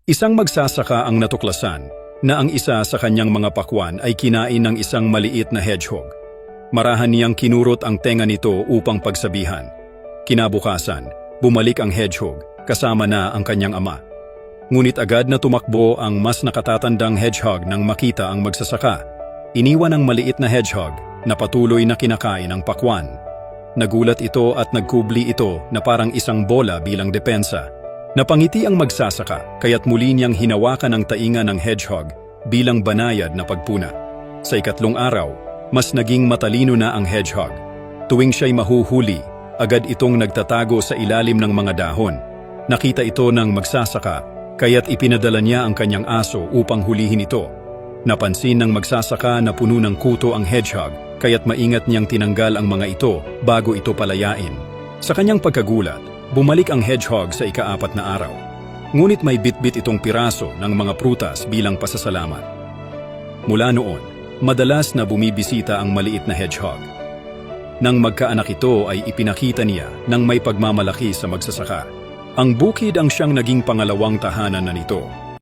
Isang magsasaka ang natuklasan na ang isa sa kanyang mga pakwan ay kinain ng isang maliit na hedgehog. Marahan niyang kinurot ang tenga nito upang pagsabihan. Kinabukasan, bumalik ang hedgehog kasama na ang kanyang ama. Ngunit agad na tumakbo ang mas nakatatandang hedgehog nang makita ang magsasaka. Iniwan ang maliit na hedgehog na patuloy na kinakain ang pakwan. Nagulat ito at nagkubli ito na parang isang bola bilang depensa. Napangiti ang magsasaka kaya't muli niyang hinawakan ang tainga ng hedgehog bilang banayad na pagpuna. Sa ikatlong araw, mas naging matalino na ang hedgehog. Tuwing siya'y mahuhuli, agad itong nagtatago sa ilalim ng mga dahon. Nakita ito ng magsasaka kaya't ipinadala niya ang kanyang aso upang hulihin ito. Napansin ng magsasaka na puno ng kuto ang hedgehog kaya't maingat niyang tinanggal ang mga ito bago ito palayain. Sa kanyang pagkagulat, bumalik ang hedgehog sa ika-4 na araw. Ngunit may bitbit itong piraso ng mga prutas bilang pasasalamat. Mula noon, madalas na bumibisita ang maliit na hedgehog. Nang magkaanak ito ay ipinakita niya ng may pagmamalaki sa magsasaka. Ang bukid ang siyang naging pangalawang tahanan na nito.